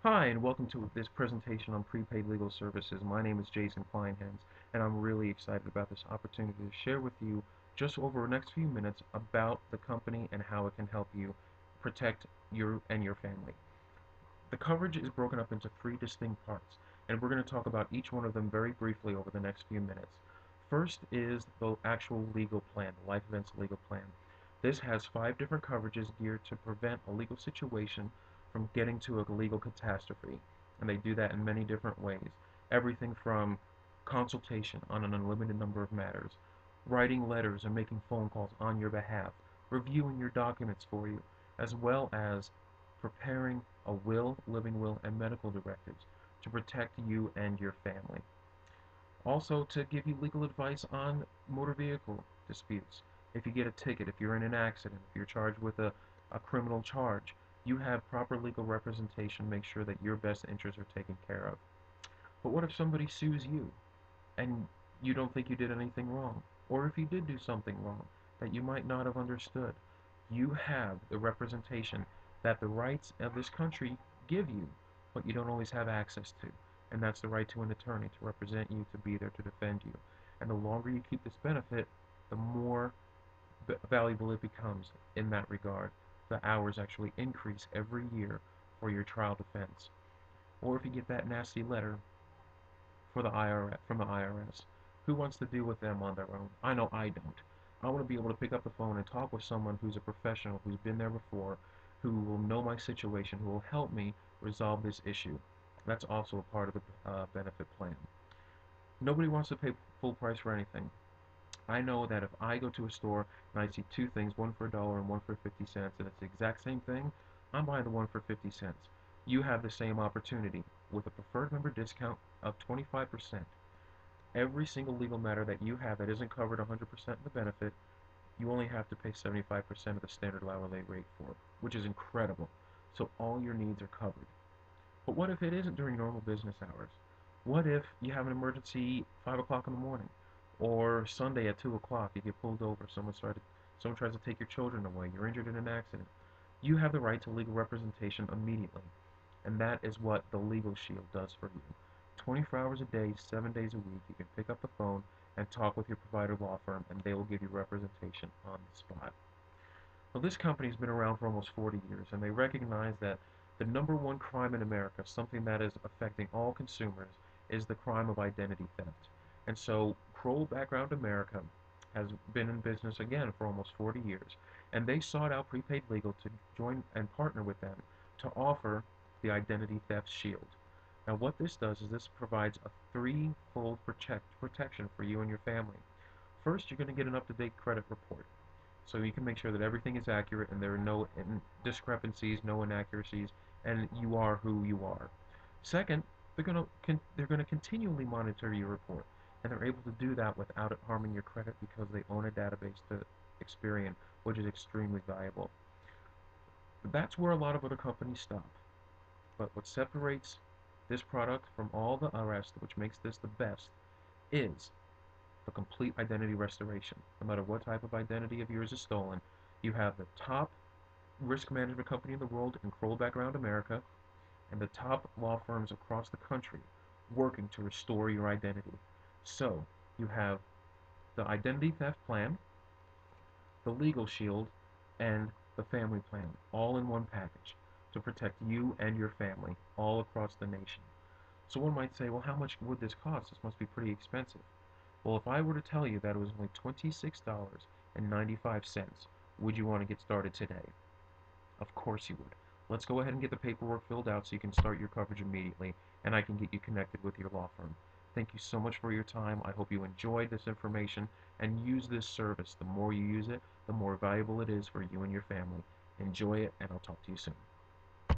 Hi, and welcome to this presentation on prepaid legal services. My name is Jason Kleinhenz, and I'm really excited about this opportunity to share with you just over the next few minutes about the company and how it can help you protect you and your family. The coverage is broken up into three distinct parts, and we're going to talk about each one of them very briefly over the next few minutes. First is the actual legal plan, the life events legal plan. This has 5 different coverages geared to prevent a legal situation from getting to a legal catastrophe, and they do that in many different ways. Everything from consultation on an unlimited number of matters, writing letters and making phone calls on your behalf, reviewing your documents for you, as well as preparing a will, living will, and medical directives to protect you and your family. Also, to give you legal advice on motor vehicle disputes. If you get a ticket, if you're in an accident, if you're charged with a criminal charge, you have proper legal representation. Make sure that your best interests are taken care of. But what if somebody sues you and you don't think you did anything wrong? Or if you did do something wrong that you might not have understood? You have the representation that the rights of this country give you, but you don't always have access to. And that's the right to an attorney to represent you, to be there to defend you. And the longer you keep this benefit, the more valuable it becomes in that regard. The hours actually increase every year for your trial defense. Or if you get that nasty letter from the IRS, who wants to deal with them on their own? I know I don't. I want to be able to pick up the phone and talk with someone who's a professional, who's been there before, who will know my situation, who will help me resolve this issue. That's also a part of the benefit plan. Nobody wants to pay full price for anything. I know that if I go to a store and I see two things, one for $1 and one for 50 cents, and it's the exact same thing, I'm buying the one for 50 cents. You have the same opportunity with a preferred member discount of 25%. Every single legal matter that you have that isn't covered 100% in the benefit, you only have to pay 75% of the standard hourly rate for, which is incredible. So all your needs are covered. But what if it isn't during normal business hours? What if you have an emergency 5 o'clock in the morning? Or Sunday at 2 o'clock, you get pulled over, someone tries to take your children away, you're injured in an accident. You have the right to legal representation immediately. And that is what the Legal Shield does for you. 24 hours a day, 7 days a week, you can pick up the phone and talk with your provider law firm, and they will give you representation on the spot. Well, this company's been around for almost 40 years, and they recognize that the #1 crime in America, something that is affecting all consumers, is the crime of identity theft. And so Kroll Background America has been in business again for almost 40 years, and they sought out Prepaid Legal to join and partner with them to offer the Identity Theft Shield. Now, what this does is this provides a threefold protection for you and your family. First, you're going to get an up-to-date credit report, so you can make sure that everything is accurate and there are no discrepancies, no inaccuracies, and you are who you are. Second, they're going to continually monitor your report, and they're able to do that without it harming your credit because they own a database to Experian, which is extremely valuable. But that's where a lot of other companies stop. But what separates this product from all the rest, which makes this the best, is the complete identity restoration. No matter what type of identity of yours is stolen, you have the top risk management company in the world in Kroll Background America and the top law firms across the country working to restore your identity. So you have the identity theft plan, the legal shield, and the family plan all in one package to protect you and your family all across the nation. So one might say, well, how much would this cost? This must be pretty expensive. Well, if I were to tell you that it was only $26.95, would you want to get started today? Of course you would. Let's go ahead and get the paperwork filled out so you can start your coverage immediately, and I can get you connected with your law firm. Thank you so much for your time. I hope you enjoyed this information and use this service. The more you use it, the more valuable it is for you and your family. Enjoy it, and I'll talk to you soon.